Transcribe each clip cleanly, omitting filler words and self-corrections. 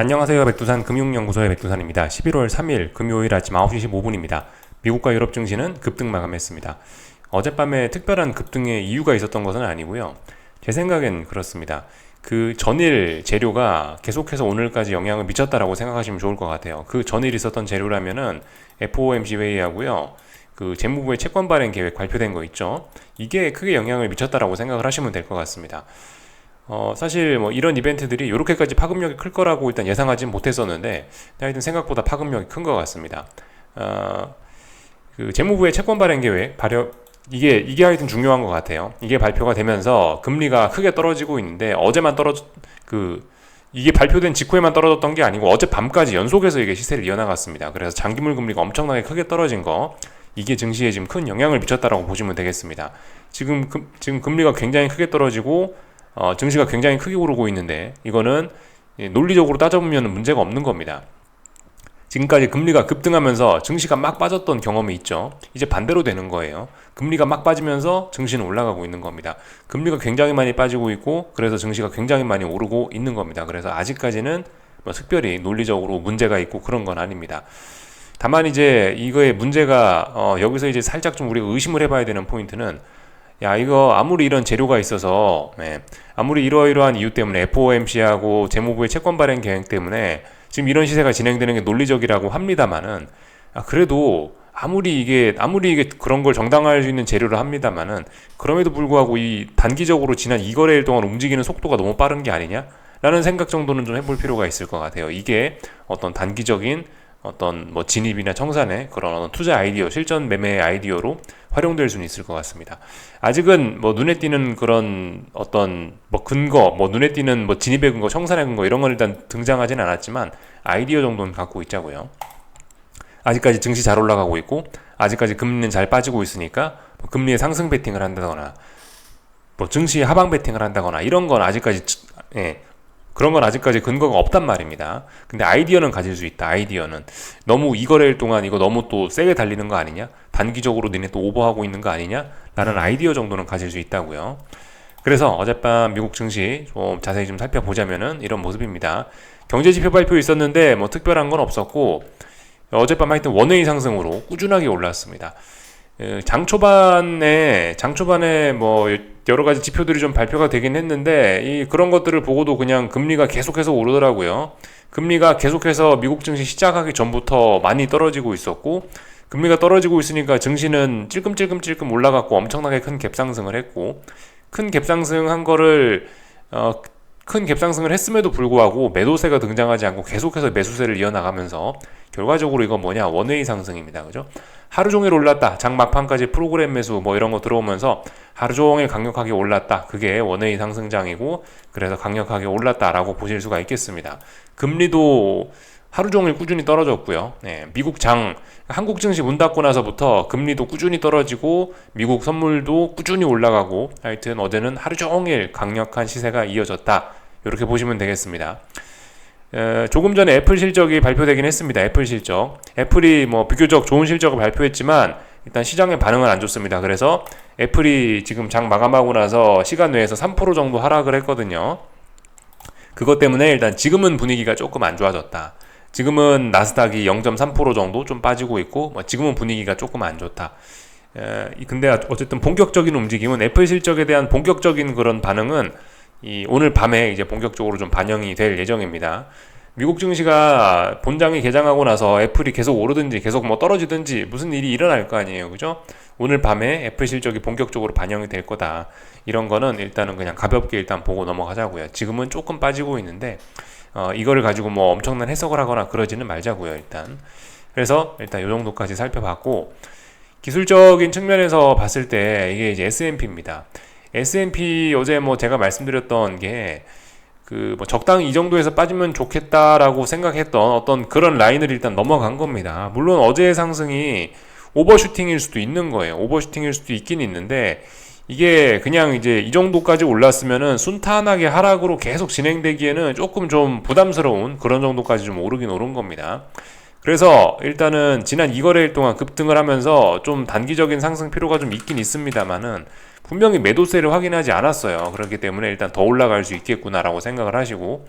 안녕하세요. 백두산 금융연구소의 백두산입니다. 11월 3일 금요일 아침 9시 15분입니다. 미국과 유럽 증시는 급등 마감했습니다. 어젯밤에 특별한 급등의 이유가 있었던 것은 아니고요. 제 생각엔 그렇습니다. 그 전일 재료가 계속해서 오늘까지 영향을 미쳤다라고 생각하시면 좋을 것 같아요. 그 전일 있었던 재료라면은 FOMC 회의하고요. 그 재무부의 채권 발행 계획 발표된 거 있죠. 이게 크게 영향을 미쳤다라고 생각을 하시면 될 것 같습니다. 사실 뭐 이런 이벤트들이 이렇게까지 파급력이 클 거라고 일단 예상하진 못했었는데 하여튼 생각보다 파급력이 큰 것 같습니다. 어, 그 재무부의 채권 발행 계획 발표 이게 하여튼 중요한 것 같아요. 이게 발표가 되면서 금리가 크게 떨어지고 있는데 어제만 이게 발표된 직후에만 떨어졌던 게 아니고 어젯밤까지 연속해서 이게 시세를 이어나갔습니다. 그래서 장기물 금리가 엄청나게 크게 떨어진 거 이게 증시에 지금 큰 영향을 미쳤다라고 보시면 되겠습니다. 지금 금리가 굉장히 크게 떨어지고 증시가 굉장히 크게 오르고 있는데 이거는 논리적으로 따져보면 문제가 없는 겁니다. 지금까지 금리가 급등하면서 증시가 막 빠졌던 경험이 있죠. 이제 반대로 되는 거예요. 금리가 막 빠지면서 증시는 올라가고 있는 겁니다. 금리가 굉장히 많이 빠지고 있고 그래서 증시가 굉장히 많이 오르고 있는 겁니다. 그래서 아직까지는 뭐 특별히 논리적으로 문제가 있고 그런 건 아닙니다. 다만 이제 이거의 문제가 여기서 이제 살짝 좀 우리가 의심을 해봐야 되는 포인트는 야, 이거 아무리 이런 재료가 있어서 아무리 이러이러한 이유 때문에 FOMC하고 재무부의 채권 발행 계획 때문에 지금 이런 시세가 진행되는 게 논리적이라고 합니다만은 그래도 아무리 이게 그런 걸 정당화할 수 있는 재료를 합니다만은 그럼에도 불구하고 이 단기적으로 지난 2거래일 동안 움직이는 속도가 너무 빠른 게 아니냐라는 생각 정도는 좀 해볼 필요가 있을 것 같아요. 이게 어떤 단기적인 어떤 뭐 진입이나 청산의 그런 어떤 투자 아이디어, 실전 매매 아이디어로 활용될 수는 있을 것 같습니다. 아직은 뭐 눈에 띄는 그런 어떤 뭐 근거, 뭐 눈에 띄는 뭐 진입의 근거, 청산의 근거 이런 건 일단 등장하지는 않았지만 아이디어 정도는 갖고 있자고요. 아직까지 증시 잘 올라가고 있고 아직까지 금리는 잘 빠지고 있으니까 뭐 금리의 상승 베팅을 한다거나 뭐 증시 하방 베팅을 한다거나 이런 건 아직까지 그런 건 아직까지 근거가 없단 말입니다. 근데 아이디어는 가질 수 있다. 아이디어는 너무 이 거래일 동안 이거 너무 또 세게 달리는 거 아니냐? 단기적으로 니네 또 오버하고 있는 거 아니냐? 라는 아이디어 정도는 가질 수 있다고요. 그래서 어젯밤 미국 증시 좀 자세히 좀 살펴보자면은 이런 모습입니다. 경제지표 발표 있었는데 뭐 특별한 건 없었고 어젯밤 하여튼 원웨이 상승으로 꾸준하게 올랐습니다. 장 초반에 뭐 여러 가지 지표들이 좀 발표가 되긴 했는데 그런 것들을 보고도 그냥 금리가 계속해서 오르더라고요. 금리가 계속해서 미국 증시 시작하기 전부터 많이 떨어지고 있었고 금리가 떨어지고 있으니까 증시는 찔끔찔끔 올라갔고 엄청나게 큰 갭상승을 했고 큰 갭상승한 거를 큰 갭상승을 했음에도 불구하고 매도세가 등장하지 않고 계속해서 매수세를 이어나가면서 결과적으로 이건 뭐냐 원웨이 상승입니다. 그죠? 하루 종일 올랐다. 장 막판까지 프로그램 매수 뭐 이런 거 들어오면서 하루 종일 강력하게 올랐다. 그게 원웨이 상승장이고 그래서 강력하게 올랐다라고 보실 수가 있겠습니다. 금리도 하루 종일 꾸준히 떨어졌고요. 한국 증시 문 닫고 나서부터 금리도 꾸준히 떨어지고 미국 선물도 꾸준히 올라가고 하여튼 어제는 하루 종일 강력한 시세가 이어졌다. 이렇게 보시면 되겠습니다. 조금 전에 애플 실적이 발표되긴 했습니다. 애플 실적. 애플이 뭐 비교적 좋은 실적을 발표했지만 일단 시장의 반응은 안 좋습니다. 그래서 애플이 지금 장 마감하고 나서 시간 내에서 3% 정도 하락을 했거든요. 그것 때문에 일단 지금은 분위기가 조금 안 좋아졌다. 지금은 나스닥이 0.3% 정도 좀 빠지고 있고 지금은 분위기가 조금 안 좋다. 근데 어쨌든 본격적인 움직임은 애플 실적에 대한 본격적인 그런 반응은 오늘 밤에 이제 본격적으로 좀 반영이 될 예정입니다. 미국 증시가 본장이 개장하고 나서 애플이 계속 오르든지 계속 뭐 떨어지든지 무슨 일이 일어날 거 아니에요. 그죠? 오늘 밤에 애플 실적이 본격적으로 반영이 될 거다. 이런 거는 일단은 그냥 가볍게 일단 보고 넘어가자고요. 지금은 조금 빠지고 있는데 이거를 가지고 뭐 엄청난 해석을 하거나 그러지는 말자고요. 그래서 일단 이 정도까지 살펴봤고 기술적인 측면에서 봤을 때 이게 이제 S&P입니다. S&P 어제 뭐 제가 말씀드렸던 게 뭐 적당히 이 정도에서 빠지면 좋겠다라고 생각했던 어떤 그런 라인을 일단 넘어간 겁니다. 물론 어제의 상승이 오버슈팅일 수도 있는 거예요. 오버슈팅일 수도 있긴 있는데 이게 그냥 이제 이 정도까지 올랐으면은 순탄하게 하락으로 계속 진행되기에는 조금 좀 부담스러운 그런 정도까지 좀 오르긴 오른 겁니다. 그래서 일단은 지난 2거래일 동안 급등을 하면서 좀 단기적인 상승 필요가 좀 있긴 있습니다만은 분명히 매도세를 확인하지 않았어요. 그렇기 때문에 일단 더 올라갈 수 있겠구나라고 생각을 하시고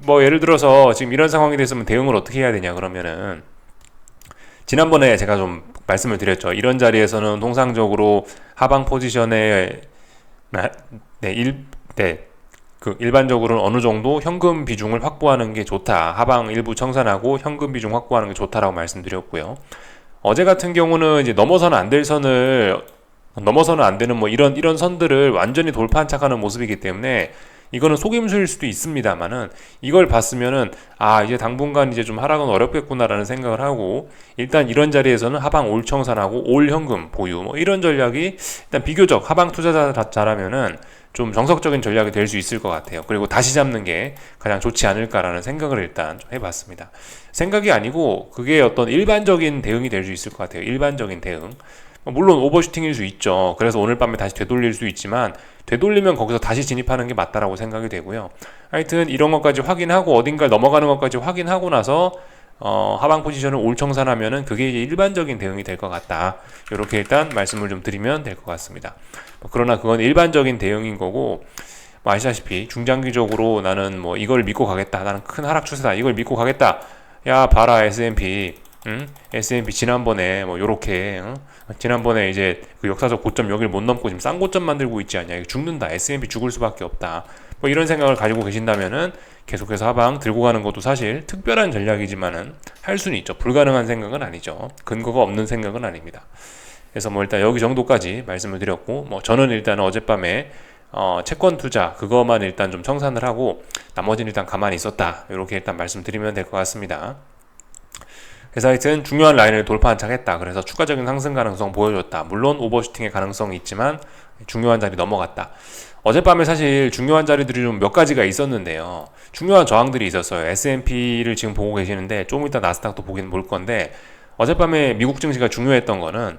뭐 예를 들어서 지금 이런 상황이 됐으면 대응을 어떻게 해야 되냐 그러면은, 지난번에 제가 좀 말씀을 드렸죠. 이런 자리에서는 통상적으로 하방 포지션에 일반적으로는 어느 정도 현금 비중을 확보하는 게 좋다. 하방 일부 청산하고 현금 비중 확보하는 게 좋다라고 말씀드렸고요. 어제 같은 경우는 이제 넘어서는 안 되는 뭐 이런 선들을 완전히 돌파한 척하는 모습이기 때문에 이거는 속임수일 수도 있습니다만은, 이걸 봤으면은 이제 당분간 이제 좀 하락은 어렵겠구나라는 생각을 하고, 일단 이런 자리에서는 하방 올 청산하고 올 현금 보유 뭐 이런 전략이 일단 비교적 하방 투자자라면은 좀 정석적인 전략이 될 수 있을 것 같아요. 그리고 다시 잡는 게 가장 좋지 않을까라는 생각을 일단 좀 해봤습니다. 생각이 아니고 그게 어떤 일반적인 대응이 될 수 있을 것 같아요. 일반적인 대응. 물론 오버슈팅일 수 있죠. 그래서 오늘 밤에 다시 되돌릴 수 있지만, 되돌리면 거기서 다시 진입하는 게 맞다라고 생각이 되고요. 하여튼 이런 것까지 확인하고 어딘가 넘어가는 것까지 확인하고 나서 하방 포지션을 올 청산하면은 그게 이제 일반적인 대응이 될 것 같다. 이렇게 일단 말씀을 좀 드리면 될 것 같습니다. 그러나 그건 일반적인 대응인 거고, 아시다시피 중장기적으로 나는 뭐 이걸 믿고 가겠다. 나는 큰 하락 추세다. 이걸 믿고 가겠다. 야 봐라 S&P. S&P 지난번에 뭐 요렇게 지난번에 이제 그 역사적 고점 여기를 못 넘고 지금 싼 고점 만들고 있지 않냐, 죽는다, S&P 죽을 수밖에 없다, 뭐 이런 생각을 가지고 계신다면은 계속해서 하방 들고 가는 것도 사실 특별한 전략이지만은 할 수는 있죠. 불가능한 생각은 아니죠. 근거가 없는 생각은 아닙니다. 그래서 뭐 일단 여기 정도까지 말씀을 드렸고, 뭐 저는 일단 어젯밤에 채권 투자 그거만 일단 좀 청산을 하고 나머지는 일단 가만히 있었다, 이렇게 일단 말씀드리면 될 것 같습니다. 그래서 하여튼 중요한 라인을 돌파한 척 했다. 그래서 추가적인 상승 가능성 보여줬다. 물론 오버슈팅의 가능성이 있지만 중요한 자리 넘어갔다. 어젯밤에 사실 중요한 자리들이 좀 몇 가지가 있었는데요. 중요한 저항들이 있었어요. S&P를 지금 보고 계시는데 좀 이따 나스닥도 보긴 볼 건데, 어젯밤에 미국 증시가 중요했던 거는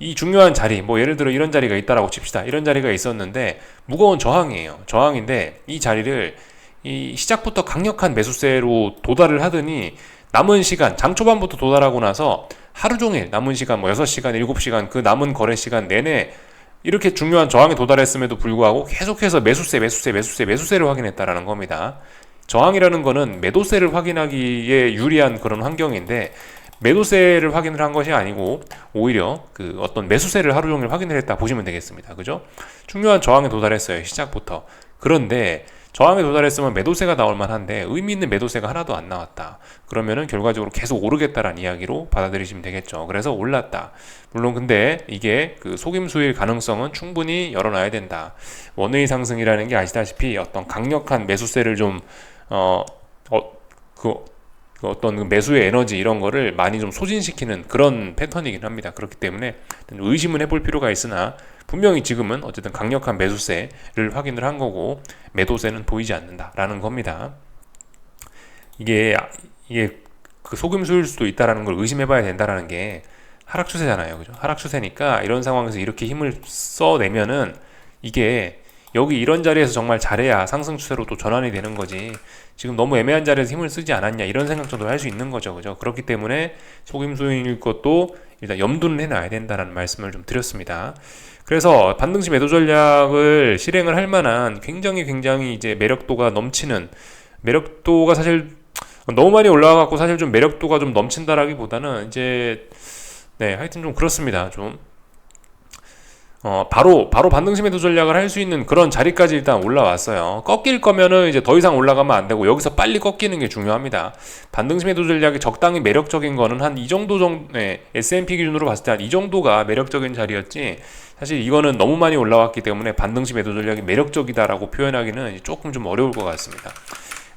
이 중요한 자리, 뭐 예를 들어 이런 자리가 있다라고 칩시다. 이런 자리가 있었는데 무거운 저항이에요. 저항인데 이 자리를 이 시작부터 강력한 매수세로 도달을 하더니 남은 시간, 장 초반부터 도달하고 나서 하루 종일 남은 시간 뭐 6시간, 7시간 그 남은 거래 시간 내내 이렇게 중요한 저항에 도달했음에도 불구하고 계속해서 매수세를 확인했다라는 겁니다. 저항이라는 거는 매도세를 확인하기에 유리한 그런 환경인데, 매도세를 확인을 한 것이 아니고 오히려 그 어떤 매수세를 하루 종일 확인을 했다 보시면 되겠습니다. 그죠? 중요한 저항에 도달했어요, 시작부터. 그런데 저항에 도달했으면 매도세가 나올 만한데 의미 있는 매도세가 하나도 안 나왔다. 그러면은 결과적으로 계속 오르겠다라는 이야기로 받아들이시면 되겠죠. 그래서 올랐다. 물론 근데 이게 그 속임수일 가능성은 충분히 열어놔야 된다. 원웨이 상승이라는 게 아시다시피 어떤 강력한 매수세를 좀 어떤 그 매수의 에너지 이런 거를 많이 좀 소진시키는 그런 패턴이긴 합니다. 그렇기 때문에 의심은 해볼 필요가 있으나 분명히 지금은 어쨌든 강력한 매수세를 확인을 한 거고 매도세는 보이지 않는다라는 겁니다. 이게 그 속임수일 수도 있다라는 걸 의심해봐야 된다라는 게 하락 추세잖아요, 그죠? 하락 추세니까 이런 상황에서 이렇게 힘을 써내면은 이게 여기 이런 자리에서 정말 잘해야 상승 추세로 또 전환이 되는 거지, 지금 너무 애매한 자리에서 힘을 쓰지 않았냐 이런 생각 정도 할 수 있는 거죠, 그죠? 그렇기 때문에 속임수일 것도 일단 염두는 해놔야 된다는 말씀을 좀 드렸습니다. 그래서 반등시 매도 전략을 실행을 할 만한 굉장히 이제 매력도가 넘치는, 매력도가 사실 너무 많이 올라와갖고 사실 좀 매력도가 좀 넘친다라기보다는 이제 하여튼 좀 그렇습니다. 좀 바로 반등시 매도 전략을 할 수 있는 그런 자리까지 일단 올라왔어요. 꺾일 거면은 이제 더 이상 올라가면 안 되고 여기서 빨리 꺾이는 게 중요합니다. 반등시 매도 전략이 적당히 매력적인 거는 한 이 정도 S&P 기준으로 봤을 때 한 이 정도가 매력적인 자리였지, 사실 이거는 너무 많이 올라왔기 때문에 반등시 매도 전략이 매력적이다라고 표현하기는 조금 좀 어려울 것 같습니다.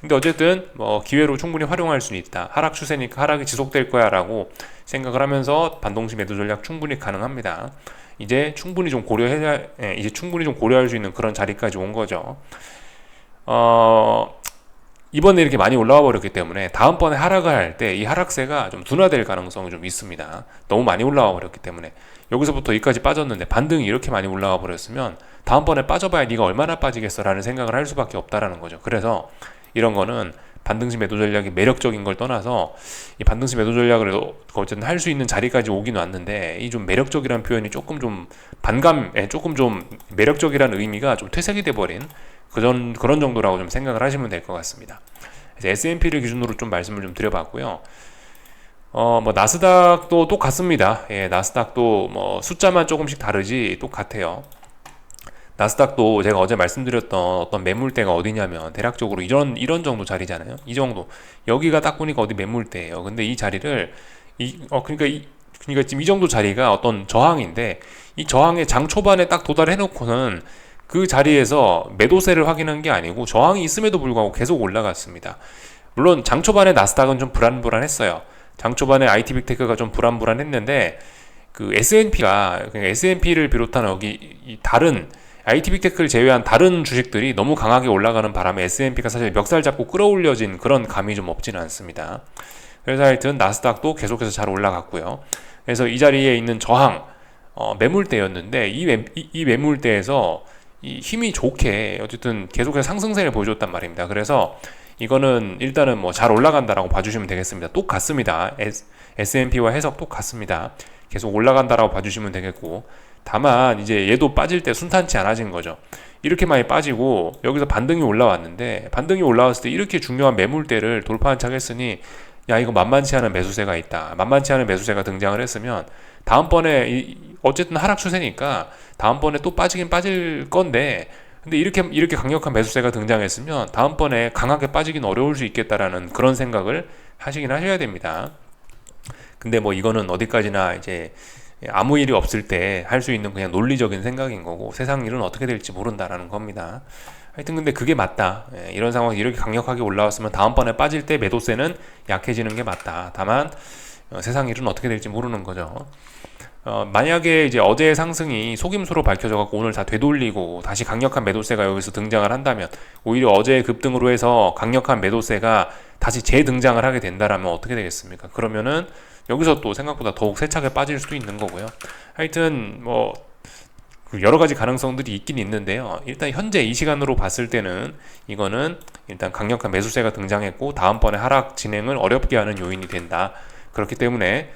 근데 어쨌든 뭐 기회로 충분히 활용할 수는 있다. 하락 추세니까 하락이 지속될 거야 라고 생각을 하면서 반등시 매도 전략 충분히 가능합니다. 이제 충분히 좀 고려할 수 있는 그런 자리까지 온 거죠. 이번에 이렇게 많이 올라와 버렸기 때문에 다음번에 하락을 할 때 이 하락세가 좀 둔화될 가능성이 좀 있습니다. 너무 많이 올라와 버렸기 때문에. 여기서부터 여기까지 빠졌는데 반등이 이렇게 많이 올라와 버렸으면 다음번에 빠져봐야 네가 얼마나 빠지겠어 라는 생각을 할 수밖에 없다라는 거죠. 그래서 이런 거는 반등시 매도 전략이 매력적인 걸 떠나서 이 반등시 매도 전략을 어쨌든 할 수 있는 자리까지 오긴 왔는데, 이 좀 매력적이라는 표현이 조금 좀 조금 좀 매력적이라는 의미가 좀 퇴색이 돼버린 그런 정도라고 좀 생각을 하시면 될 것 같습니다. 그래서 S&P를 기준으로 좀 말씀을 좀 드려봤고요. 뭐 나스닥도 똑같습니다. 예, 나스닥도 뭐 숫자만 조금씩 다르지 똑같아요. 나스닥도 제가 어제 말씀드렸던 어떤 매물대가 어디냐면 대략적으로 이런 정도 자리잖아요. 이 정도. 여기가 딱 보니까 어디 매물대예요. 근데 이 자리를 그러니까 지금 이 정도 자리가 어떤 저항인데 이 저항의 장 초반에 딱 도달해 놓고는 그 자리에서 매도세를 확인한 게 아니고 저항이 있음에도 불구하고 계속 올라갔습니다. 물론 장 초반에 나스닥은 좀 불안불안했어요. 장 초반에 IT 빅테크가 좀 불안불안했는데 그 S&P를 비롯한 여기 이 다른 IT 빅테크를 제외한 다른 주식들이 너무 강하게 올라가는 바람에 S&P가 사실 멱살 잡고 끌어올려진 그런 감이 좀 없지는 않습니다. 그래서 하여튼 나스닥도 계속해서 잘 올라갔고요. 그래서 이 자리에 있는 저항 매물대였는데 이 매물대에서 이 힘이 좋게 어쨌든 계속해서 상승세를 보여줬단 말입니다. 그래서 이거는 일단은 뭐 잘 올라간다라고 봐주시면 되겠습니다. 똑같습니다. S&P와 해석 똑같습니다. 계속 올라간다라고 봐주시면 되겠고, 다만 이제 얘도 빠질 때 순탄치 않아진 거죠. 이렇게 많이 빠지고 여기서 반등이 올라왔는데 반등이 올라왔을 때 이렇게 중요한 매물대를 돌파한 척 했으니 야 이거 만만치 않은 매수세가 있다. 만만치 않은 매수세가 등장을 했으면 다음번에 어쨌든 하락 추세니까 다음번에 또 빠지긴 빠질 건데 근데 이렇게 강력한 매수세가 등장했으면 다음번에 강하게 빠지긴 어려울 수 있겠다라는 그런 생각을 하시긴 하셔야 됩니다. 근데 뭐 이거는 어디까지나 이제 아무 일이 없을 때 할 수 있는 그냥 논리적인 생각인 거고 세상 일은 어떻게 될지 모른다라는 겁니다. 하여튼 근데 그게 맞다. 이런 상황이 이렇게 강력하게 올라왔으면 다음번에 빠질 때 매도세는 약해지는 게 맞다. 다만 세상 일은 어떻게 될지 모르는 거죠. 만약에 이제 어제의 상승이 속임수로 밝혀져 갖고 오늘 다 되돌리고 다시 강력한 매도세가 여기서 등장을 한다면 오히려 어제의 급등으로 해서 강력한 매도세가 다시 재등장을 하게 된다라면 어떻게 되겠습니까? 그러면은 여기서 또 생각보다 더욱 세차게 빠질 수도 있는 거고요. 하여튼 뭐 여러 가지 가능성들이 있긴 있는데요. 일단 현재 이 시간으로 봤을 때는 이거는 일단 강력한 매수세가 등장했고 다음번에 하락 진행을 어렵게 하는 요인이 된다. 그렇기 때문에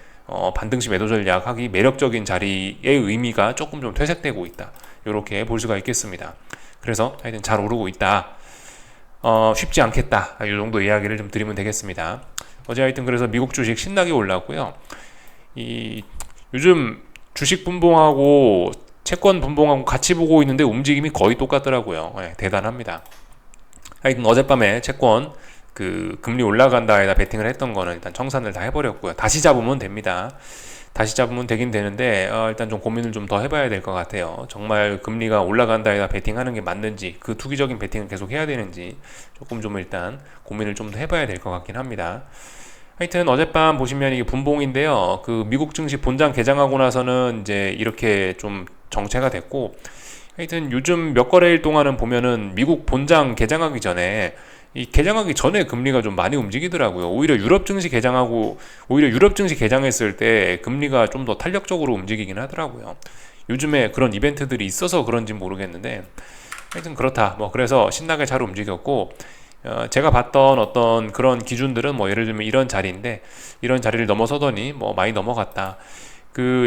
반등시 매도 전략하기 매력적인 자리의 의미가 조금 좀 퇴색되고 있다. 이렇게 볼 수가 있겠습니다. 그래서 하여튼 잘 오르고 있다. 쉽지 않겠다. 이 정도 이야기를 좀 드리면 되겠습니다. 어제 하여튼 그래서 미국 주식 신나게 올랐고요. 요즘 주식 분봉하고 채권 분봉하고 같이 보고 있는데 움직임이 거의 똑같더라고요. 대단합니다. 하여튼 어젯밤에 채권 금리 올라간다에다 베팅을 했던 거는 일단 청산을 다 해버렸고요. 다시 잡으면 됩니다. 다시 잡으면 되긴 되는데 일단 좀 고민을 좀 더 해봐야 될 것 같아요. 정말 금리가 올라간다에다 베팅하는 게 맞는지 그 투기적인 베팅을 계속 해야 되는지 조금 좀 일단 고민을 좀 더 해봐야 될 것 같긴 합니다. 하여튼 어젯밤 보시면 이게 분봉인데요. 미국 증시 본장 개장하고 나서는 이제 이렇게 좀 정체가 됐고 하여튼 요즘 몇 거래일 동안은 보면은 미국 본장 개장하기 전에 개장하기 전에 금리가 좀 많이 움직이더라고요. 오히려 유럽 증시 개장했을 때 금리가 좀 더 탄력적으로 움직이긴 하더라고요. 요즘에 그런 이벤트들이 있어서 그런지 모르겠는데 하여튼 그렇다. 그래서 신나게 잘 움직였고 제가 봤던 어떤 그런 기준들은 예를 들면 이런 자리인데 이런 자리를 넘어서더니 많이 넘어갔다.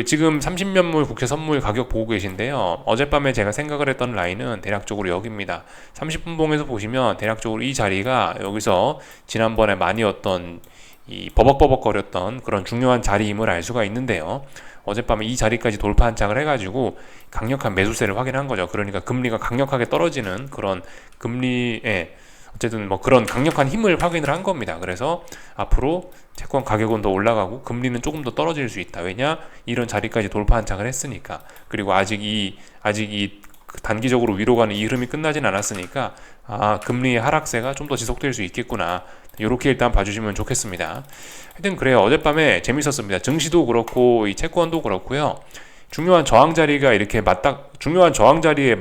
지금 30년물 국채 선물 가격 보고 계신데요. 어젯밤에 제가 생각을 했던 라인은 대략적으로 여기입니다. 30분봉에서 보시면 대략적으로 이 자리가 여기서 지난번에 많이 이 버벅버벅거렸던 그런 중요한 자리임을 알 수가 있는데요. 어젯밤에 이 자리까지 돌파 한착을 해가지고 강력한 매수세를 확인한 거죠. 그러니까 금리가 강력하게 떨어지는 그런 금리에 어쨌든 그런 강력한 힘을 확인을 한 겁니다. 그래서 앞으로 채권 가격은 더 올라가고 금리는 조금 더 떨어질 수 있다. 왜냐? 이런 자리까지 돌파 한착을 했으니까. 그리고 아직 이 단기적으로 위로 가는 이 흐름이 끝나진 않았으니까 금리의 하락세가 좀 더 지속될 수 있겠구나. 이렇게 일단 봐주시면 좋겠습니다. 하여튼 그래요. 어젯밤에 재밌었습니다. 증시도 그렇고 이 채권도 그렇고요. 중요한 저항 자리가 이렇게 중요한 저항 자리에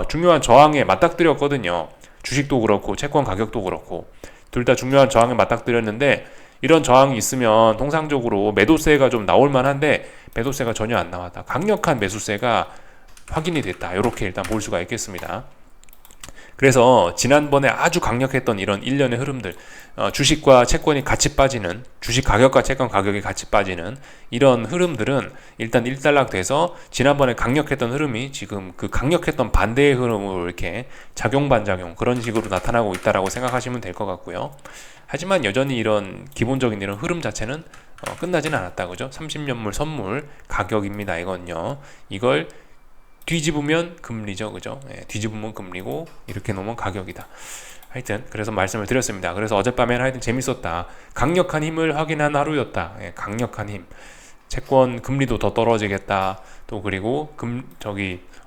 중요한 저항에 맞닥뜨렸거든요. 주식도 그렇고 채권 가격도 그렇고 둘 다 중요한 저항에 맞닥뜨렸는데 이런 저항이 있으면 통상적으로 매도세가 좀 나올 만한데 매도세가 전혀 안 나왔다. 강력한 매수세가 확인이 됐다. 이렇게 일단 볼 수가 있겠습니다. 그래서 지난번에 아주 강력했던 이런 일련의 흐름들, 주식과 채권이 같이 빠지는, 주식 가격과 채권 가격이 같이 빠지는 이런 흐름들은 일단 일단락돼서 지난번에 강력했던 흐름이 지금 그 강력했던 반대의 흐름으로 이렇게 작용 반작용 그런 식으로 나타나고 있다라고 생각하시면 될 것 같고요. 하지만 여전히 이런 기본적인 이런 흐름 자체는 끝나진 않았다, 그죠? 30년물 선물 가격입니다. 이건요. 이걸 뒤집으면 금리죠, 그죠? 예, 뒤집으면 금리고 이렇게 놓으면 가격이다. 하여튼 그래서 말씀을 드렸습니다. 그래서 어젯밤에는 하여튼 재밌었다. 강력한 힘을 확인한 하루였다. 예, 강력한 힘. 채권 금리도 더 떨어지겠다. 또 그리고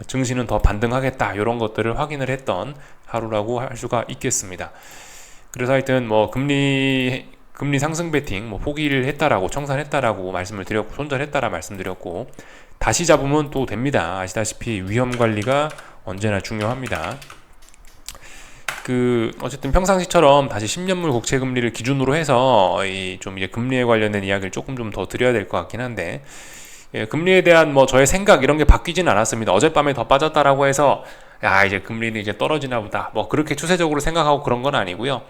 증시는 더 반등하겠다. 이런 것들을 확인을 했던 하루라고 할 수가 있겠습니다. 그래서 하여튼 뭐 금리 상승 베팅 뭐 포기를 했다라고 청산했다라고 말씀을 드렸고 손절했다라 말씀드렸고 다시 잡으면 또 됩니다. 아시다시피 위험 관리가 언제나 중요합니다. 어쨌든 평상시처럼 다시 10년물 국채 금리를 기준으로 해서 좀 이제 금리에 관련된 이야기를 조금 좀 더 드려야 될 것 같긴 한데, 예, 금리에 대한 뭐 저의 생각 이런 게 바뀌진 않았습니다. 어젯밤에 더 빠졌다라고 해서 야 이제 금리는 이제 떨어지나 보다 뭐 그렇게 추세적으로 생각하고 그런 건 아니고요.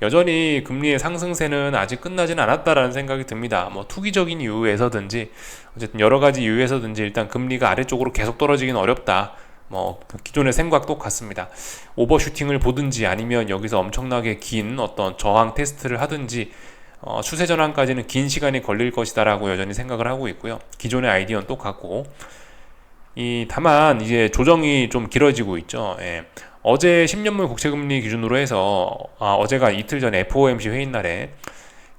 여전히 금리의 상승세는 아직 끝나진 않았다라는 생각이 듭니다. 뭐 투기적인 이유에서든지 어쨌든 여러 가지 이유에서든지 일단 금리가 아래쪽으로 계속 떨어지기는 어렵다. 뭐 기존의 생각 똑같습니다. 오버슈팅을 보든지 아니면 여기서 엄청나게 긴 어떤 저항 테스트를 하든지 추세 전환까지는 긴 시간이 걸릴 것이다라고 여전히 생각을 하고 있고요. 기존의 아이디어는 똑같고 다만 이제 조정이 좀 길어지고 있죠. 예. 어제 10년물 국채금리 기준으로 해서 어제가 이틀 전에 FOMC 회의 날에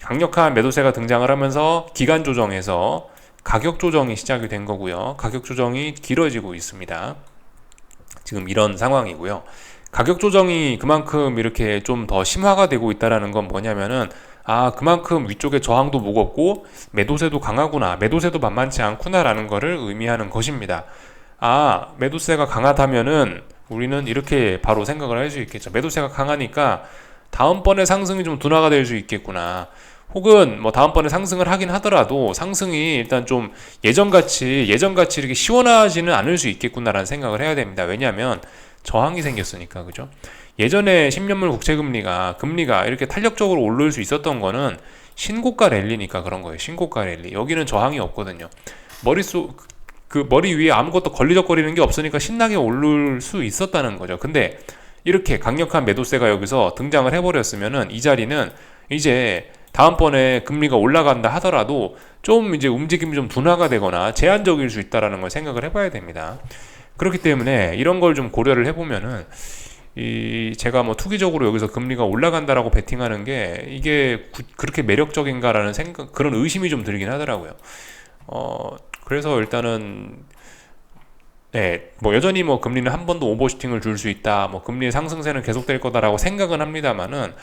강력한 매도세가 등장을 하면서 기간 조정에서 가격 조정이 시작이 된 거고요. 가격 조정이 길어지고 있습니다. 지금 이런 상황이고요. 가격 조정이 그만큼 이렇게 좀 더 심화가 되고 있다라는 건 뭐냐면은 그만큼 위쪽에 저항도 무겁고 매도세도 강하구나, 매도세도 만만치 않구나라는 거를 의미하는 것입니다. 매도세가 강하다면은 우리는 이렇게 바로 생각을 할 수 있겠죠. 매도세가 강하니까 다음번에 상승이 좀 둔화가 될 수 있겠구나. 혹은 뭐 다음번에 상승을 하긴 하더라도 상승이 일단 좀 예전같이 이렇게 시원하지는 않을 수 있겠구나라는 생각을 해야 됩니다. 왜냐하면 저항이 생겼으니까, 그죠? 예전에 10년물 금리가 이렇게 탄력적으로 오를 수 있었던 거는 신고가 랠리니까 그런 거예요. 신고가 랠리. 여기는 저항이 없거든요. 머리 위에 아무것도 걸리적거리는 게 없으니까 신나게 오를 수 있었다는 거죠. 근데 이렇게 강력한 매도세가 여기서 등장을 해버렸으면은 이 자리는 이제 다음번에 금리가 올라간다 하더라도 좀 이제 움직임이 좀 둔화가 되거나 제한적일 수 있다라는 걸 생각을 해봐야 됩니다. 그렇기 때문에 이런 걸 좀 고려를 해보면은 제가 뭐 투기적으로 여기서 금리가 올라간다라고 베팅하는 게 이게 그렇게 매력적인가라는 그런 의심이 좀 들긴 하더라고요. 그래서 일단은 뭐 여전히 뭐 금리는 한 번 더 오버슈팅을 줄 수 있다, 뭐 금리의 상승세는 계속될 거다라고 생각은 합니다만은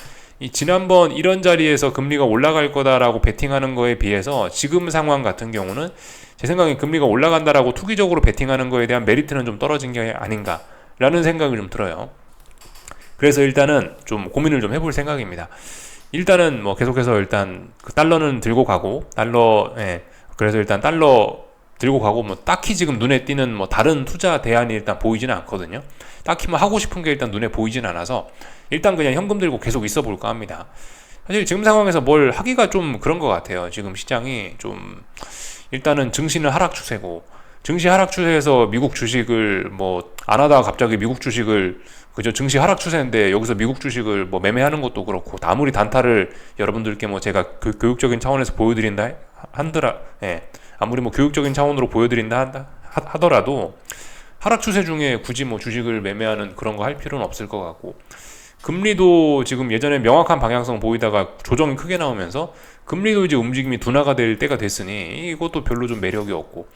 지난번 이런 자리에서 금리가 올라갈 거다라고 베팅하는 거에 비해서 지금 상황 같은 경우는 제 생각에 금리가 올라간다라고 투기적으로 베팅하는 거에 대한 메리트는 좀 떨어진 게 아닌가라는 생각이 좀 들어요. 그래서 일단은 좀 고민을 좀 해볼 생각입니다. 일단은 뭐 계속해서 일단 그 달러는 들고 가고 그래서 일단 달러 들고 가고 뭐 딱히 지금 눈에 띄는 뭐 다른 투자 대안이 일단 보이지는 않거든요. 딱히 뭐 하고 싶은 게 일단 눈에 보이지는 않아서 일단 그냥 현금 들고 계속 있어 볼까 합니다. 사실 지금 상황에서 뭘 하기가 좀 그런 것 같아요. 지금 시장이 좀 일단은 증시는 하락 추세고, 증시 하락 추세에서 미국 주식을 뭐 안 하다가 갑자기 미국 주식을 그죠, 증시 하락 추세인데 여기서 미국 주식을 뭐 매매하는 것도 그렇고, 아무리 단타를 여러분들께 뭐 제가 그 교육적인 차원에서 보여드린다 아무리 뭐 교육적인 차원으로 보여드린다 하더라도 하락 추세 중에 굳이 뭐 주식을 매매하는 그런 거 할 필요는 없을 것 같고, 금리도 지금 예전에 명확한 방향성 보이다가 조정이 크게 나오면서 금리도 이제 움직임이 둔화가 될 때가 됐으니 이것도 별로 좀 매력이 없고,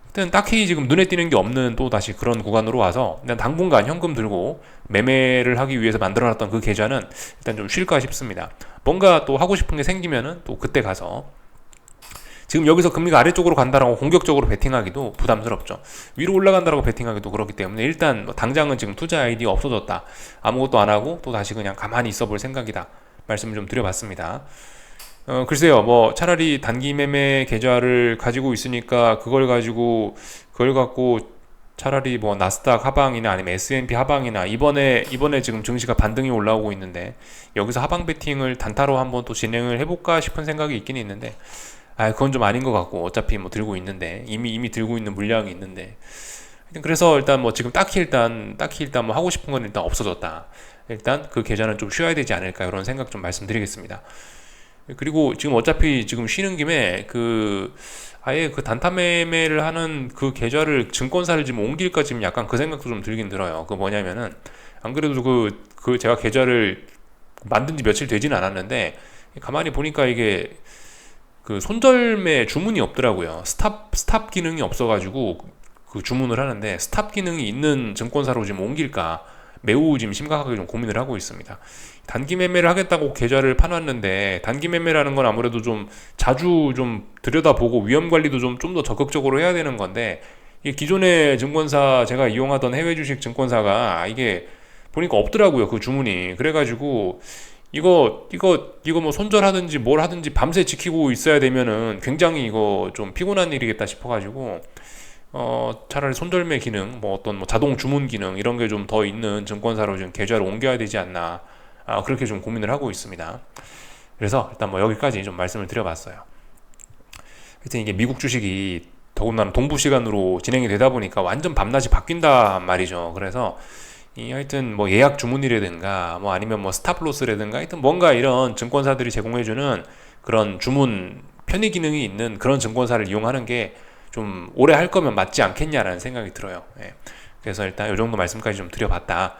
일단 딱히 지금 눈에 띄는 게 없는 또 다시 그런 구간으로 와서 일단 당분간 현금 들고 매매를 하기 위해서 만들어놨던 그 계좌는 일단 좀 쉴까 싶습니다. 뭔가 또 하고 싶은 게 생기면은 또 그때 가서, 지금 여기서 금리가 아래쪽으로 간다라고 공격적으로 베팅하기도 부담스럽죠. 위로 올라간다라고 베팅하기도 그렇기 때문에 일단 뭐 당장은 지금 투자 아이디어 없어졌다, 아무것도 안 하고 또 다시 그냥 가만히 있어 볼 생각이다 말씀을 좀 드려봤습니다. 글쎄요, 뭐 차라리 단기 매매 계좌를 가지고 있으니까 그걸 갖고 차라리 뭐 나스닥 하방이나 아니면 S&P 하방이나 이번에 지금 증시가 반등이 올라오고 있는데 여기서 하방 베팅을 단타로 한번 또 진행을 해볼까 싶은 생각이 있긴 있는데, 그건 좀 아닌 것 같고, 어차피 뭐 들고 있는데 이미 들고 있는 물량이 있는데. 그래서 일단 뭐 지금 딱히 일단 뭐 하고 싶은 건 일단 없어졌다. 일단 그 계좌는 좀 쉬어야 되지 않을까, 이런 생각 좀 말씀드리겠습니다. 그리고 지금 어차피 지금 쉬는 김에 아예 그 단타 매매를 하는 그 계좌를 증권사를 지금 옮길까, 지금 약간 그 생각도 좀 들긴 들어요. 그 뭐냐면은, 안 그래도 제가 계좌를 만든 지 며칠 되진 않았는데, 가만히 보니까 이게 그 손절매 주문이 없더라고요. 스탑 기능이 없어가지고 그 주문을 하는데, 스탑 기능이 있는 증권사로 지금 옮길까 매우 지금 심각하게 좀 고민을 하고 있습니다. 단기 매매를 하겠다고 계좌를 파놨는데, 단기 매매라는 건 아무래도 좀 자주 좀 들여다보고 위험 관리도 좀 더 적극적으로 해야 되는 건데, 이게 기존의 증권사, 제가 이용하던 해외 주식 증권사가 이게 보니까 없더라고요, 그 주문이. 그래가지고 이거 뭐 손절하든지 뭘 하든지 밤새 지키고 있어야 되면은 굉장히 이거 좀 피곤한 일이겠다 싶어가지고, 차라리 손절매 기능, 뭐 어떤 뭐 자동 주문 기능 이런 게 좀 더 있는 증권사로 지금 계좌를 옮겨야 되지 않나, 그렇게 좀 고민을 하고 있습니다. 그래서 일단 뭐 여기까지 좀 말씀을 드려봤어요. 하여튼 이게 미국 주식이 더군다나 동부 시간으로 진행이 되다 보니까 완전 밤낮이 바뀐단 말이죠. 그래서 하여튼 뭐 예약 주문이라든가 뭐 아니면 뭐 스탑로스라든가, 하여튼 뭔가 이런 증권사들이 제공해주는 그런 주문 편의 기능이 있는 그런 증권사를 이용하는 게 좀 오래 할 거면 맞지 않겠냐라는 생각이 들어요. 그래서 일단 이 정도 말씀까지 좀 드려봤다.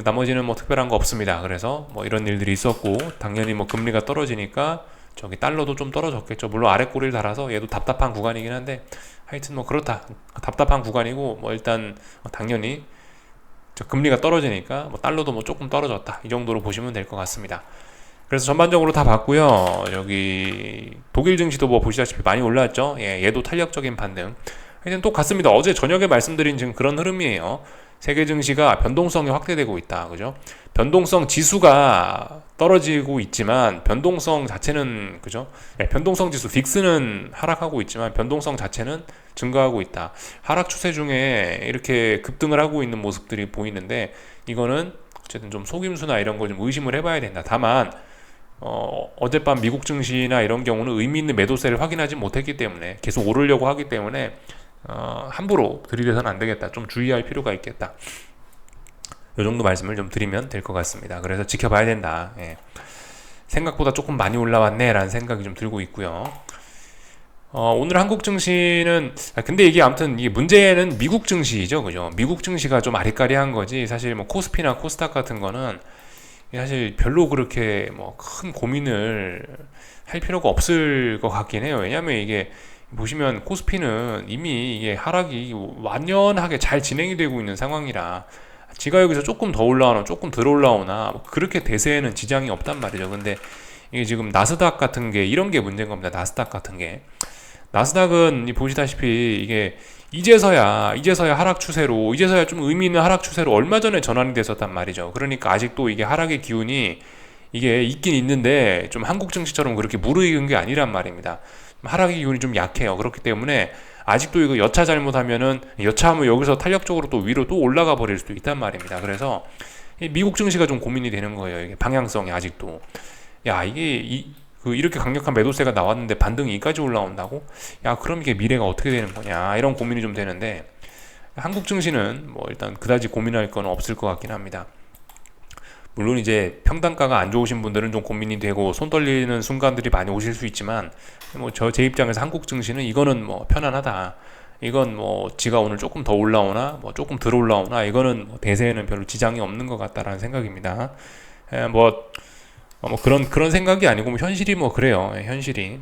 나머지는 뭐 특별한 거 없습니다. 그래서 뭐 이런 일들이 있었고, 당연히 뭐 금리가 떨어지니까 저기 달러도 좀 떨어졌겠죠. 물론 아래 꼬리를 달아서 얘도 답답한 구간이긴 한데, 하여튼 뭐 그렇다. 답답한 구간이고, 뭐 일단 당연히 저 금리가 떨어지니까 뭐 달러도 뭐 조금 떨어졌다, 이 정도로 보시면 될 것 같습니다. 그래서 전반적으로 다 봤고요. 여기 독일 증시도 뭐 보시다시피 많이 올랐죠. 얘도 탄력적인 반등. 하여튼 또 같습니다. 어제 저녁에 말씀드린 지금 그런 흐름이에요. 세계 증시가 변동성이 확대되고 있다, 그죠? 변동성 지수가 떨어지고 있지만 변동성 자체는, 그죠? 변동성 지수 빅스는 하락하고 있지만 변동성 자체는 증가하고 있다. 하락 추세 중에 이렇게 급등을 하고 있는 모습들이 보이는데, 이거는 어쨌든 좀 속임수나 이런 거 좀 의심을 해봐야 된다. 다만 어젯밤 미국 증시나 이런 경우는 의미 있는 매도세를 확인하지 못했기 때문에, 계속 오르려고 하기 때문에 함부로 들이대서는 안 되겠다. 좀 주의할 필요가 있겠다. 이 정도 말씀을 좀 드리면 될 것 같습니다. 그래서 지켜봐야 된다. 생각보다 조금 많이 올라왔네 라는 생각이 좀 들고 있고요. 오늘 한국 증시는, 근데 이게 아무튼 이게 문제는 미국 증시죠, 그죠? 미국 증시가 좀 아리까리한 거지, 사실 뭐 코스피나 코스닥 같은 거는 사실 별로 그렇게 뭐 큰 고민을 할 필요가 없을 것 같긴 해요. 왜냐면 이게 보시면 코스피는 이미 이게 하락이 완연하게 잘 진행이 되고 있는 상황이라, 지가 여기서 조금 더 올라오나 조금 덜 올라오나 뭐 그렇게 대세에는 지장이 없단 말이죠. 근데 이게 지금 나스닥 같은 게 이런 게 문제인 겁니다. 나스닥 같은 게, 나스닥은 보시다시피 이게 이제서야 하락 추세로, 이제서야 좀 의미 있는 하락 추세로 얼마 전에 전환이 됐었단 말이죠. 그러니까 아직도 이게 하락의 기운이 이게 있긴 있는데, 좀 한국 증시처럼 그렇게 무르익은 게 아니란 말입니다. 하락의 기운이 좀 약해요. 그렇기 때문에 아직도 이거 여차 잘못하면은, 여차하면 여기서 탄력적으로 또 위로 또 올라가 버릴 수도 있단 말입니다. 그래서 미국 증시가 좀 고민이 되는 거예요. 이게 방향성이 아직도. 이게 이렇게 강력한 매도세가 나왔는데 반등이 이까지 올라온다고? 그럼 이게 미래가 어떻게 되는 거냐, 이런 고민이 좀 되는데, 한국 증시는 뭐 일단 그다지 고민할 건 없을 것 같긴 합니다. 물론 이제 평단가가 안 좋으신 분들은 좀 고민이 되고 손 떨리는 순간들이 많이 오실 수 있지만, 뭐 제 입장에서 한국 증시는 이거는 뭐 편안하다. 이건 뭐 지가 오늘 조금 더 올라오나 뭐 조금 덜 올라오나, 이거는 뭐 대세에는 별로 지장이 없는 것 같다라는 생각입니다. 뭐 그런 생각이 아니고 뭐 현실이 뭐 그래요. 현실이.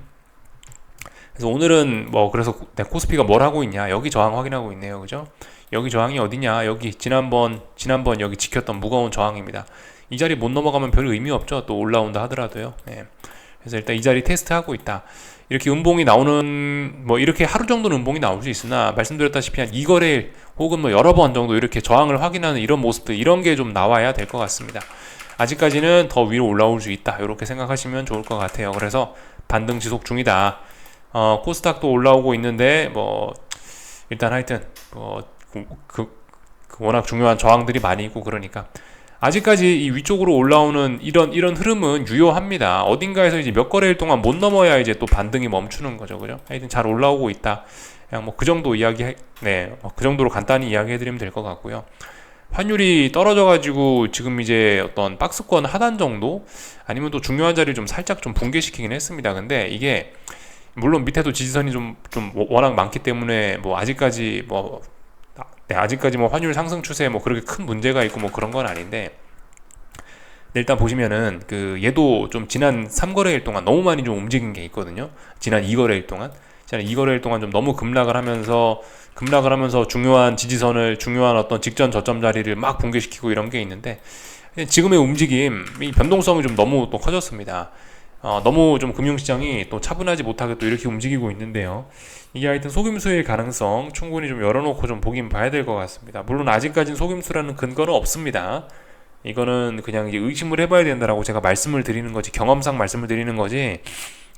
그래서 오늘은 뭐 그래서 코스피가 뭘 하고 있냐, 여기 저항 확인하고 있네요, 그죠? 여기 저항이 어디냐, 여기 지난번 여기 지켰던 무거운 저항입니다. 이 자리 못 넘어가면 별 의미 없죠. 또 올라온다 하더라도요. 그래서 일단 이 자리 테스트 하고 있다. 이렇게 음봉이 나오는, 뭐 이렇게 하루 정도는 음봉이 나올 수 있으나, 말씀드렸다시피 한 2거래일 혹은 뭐 여러 번 정도 이렇게 저항을 확인하는 이런 모습들, 이런 게 좀 나와야 될 것 같습니다. 아직까지는 더 위로 올라올 수 있다, 이렇게 생각하시면 좋을 것 같아요. 그래서 반등 지속 중이다. 코스닥도 올라오고 있는데 뭐 일단 하여튼 워낙 중요한 저항들이 많이 있고 그러니까 아직까지 이 위쪽으로 올라오는 이런 흐름은 유효합니다. 어딘가에서 이제 몇 거래일 동안 못 넘어야 이제 또 반등이 멈추는 거죠, 그죠? 하여튼 잘 올라오고 있다. 그냥 뭐 그 정도 그 정도로 간단히 이야기해드리면 될 것 같고요. 환율이 떨어져가지고 지금 이제 어떤 박스권 하단 정도 아니면 또 중요한 자리를 좀 살짝 좀 붕괴시키긴 했습니다. 근데 이게 물론 밑에도 지지선이 좀 워낙 많기 때문에 뭐 아직까지 뭐 환율 상승 추세에 뭐 그렇게 큰 문제가 있고 뭐 그런 건 아닌데 일단 보시면은 그 얘도 좀 지난 3거래일 동안 너무 많이 좀 움직인 게 있거든요. 지난 2거래일 동안 좀 너무 급락을 하면서 중요한 지지선을 중요한 어떤 직전 저점 자리를 막 붕괴시키고 이런 게 있는데 지금의 움직임이 변동성이 좀 너무 또 커졌습니다. 너무 좀 금융시장이 또 차분하지 못하게 또 이렇게 움직이고 있는데요. 이게 하여튼 속임수의 가능성 충분히 좀 열어놓고 좀 보긴 봐야 될 것 같습니다. 물론 아직까지는 속임수라는 근거는 없습니다. 이거는 그냥 이제 의심을 해봐야 된다라고 제가 말씀을 드리는 거지, 경험상 말씀을 드리는 거지,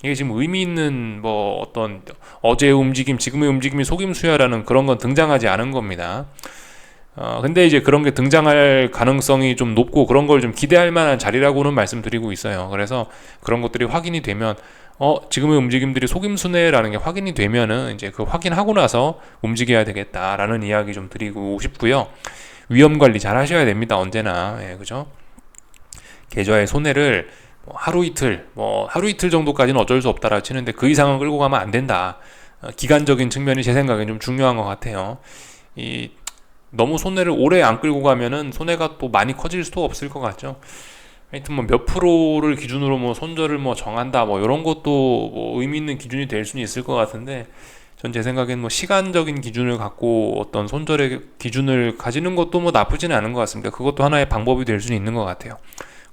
이게 지금 의미 있는 뭐 어떤 어제의 움직임, 지금의 움직임이 속임수야라는 그런 건 등장하지 않은 겁니다. 근데 이제 그런 게 등장할 가능성이 좀 높고 그런 걸 좀 기대할 만한 자리라고는 말씀드리고 있어요. 그래서 그런 것들이 확인이 되면 지금의 움직임들이 속임수네라는 게 확인이 되면은 이제 그 확인하고 나서 움직여야 되겠다라는 이야기 좀 드리고 싶고요. 위험 관리 잘 하셔야 됩니다. 언제나. 예, 그죠? 계좌의 손해를 하루 이틀 정도까지는 어쩔 수 없다라 치는데 그 이상은 끌고 가면 안 된다. 기간적인 측면이 제 생각엔 좀 중요한 것 같아요. 너무 손해를 오래 안 끌고 가면은 손해가 또 많이 커질 수도 없을 것 같죠. 하여튼 뭐 몇 프로를 기준으로 뭐 손절을 뭐 정한다 뭐 이런 것도 뭐 의미 있는 기준이 될 수는 있을 것 같은데 전 제 생각엔 뭐 시간적인 기준을 갖고 어떤 손절의 기준을 가지는 것도 뭐 나쁘지는 않은 것 같습니다. 그것도 하나의 방법이 될 수는 있는 것 같아요.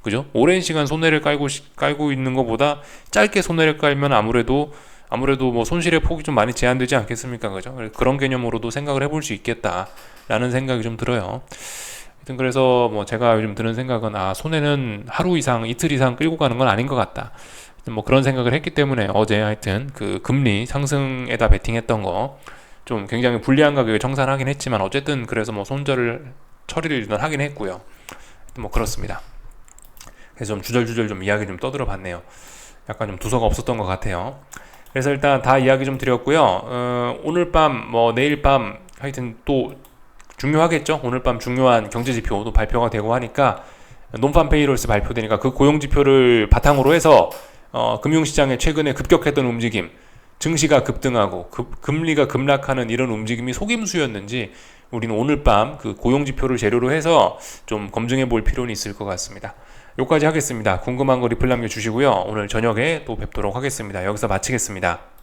그죠? 오랜 시간 손해를 깔고 있는 것보다 짧게 손해를 깔면 아무래도 뭐 손실의 폭이 좀 많이 제한되지 않겠습니까? 그죠? 그런 개념으로도 생각을 해볼 수 있겠다라는 생각이 좀 들어요. 하여튼 그래서 뭐 제가 요즘 드는 생각은 손해는 하루 이상, 이틀 이상 끌고 가는 건 아닌 것 같다. 뭐 그런 생각을 했기 때문에 어제 하여튼 그 금리 상승에다 베팅했던 거 좀 굉장히 불리한 가격에 청산하긴 했지만 어쨌든 그래서 뭐 손절을 처리를 일단 하긴 했고요. 뭐 그렇습니다. 그래서 좀 주절주절 좀 이야기 좀 떠들어 봤네요. 약간 좀 두서가 없었던 것 같아요. 그래서 일단 다 이야기 좀 드렸고요. 오늘 밤 뭐 내일 밤 하여튼 또 중요하겠죠. 오늘 밤 중요한 경제지표도 발표가 되고 하니까 논판 페이롤스 발표되니까 그 고용지표를 바탕으로 해서 금융시장에 최근에 급격했던 움직임, 증시가 급등하고 금리가 급락하는 이런 움직임이 속임수였는지 우리는 오늘 밤 그 고용지표를 재료로 해서 좀 검증해 볼 필요는 있을 것 같습니다. 여기까지 하겠습니다. 궁금한 거 리플 남겨주시고요. 오늘 저녁에 또 뵙도록 하겠습니다. 여기서 마치겠습니다.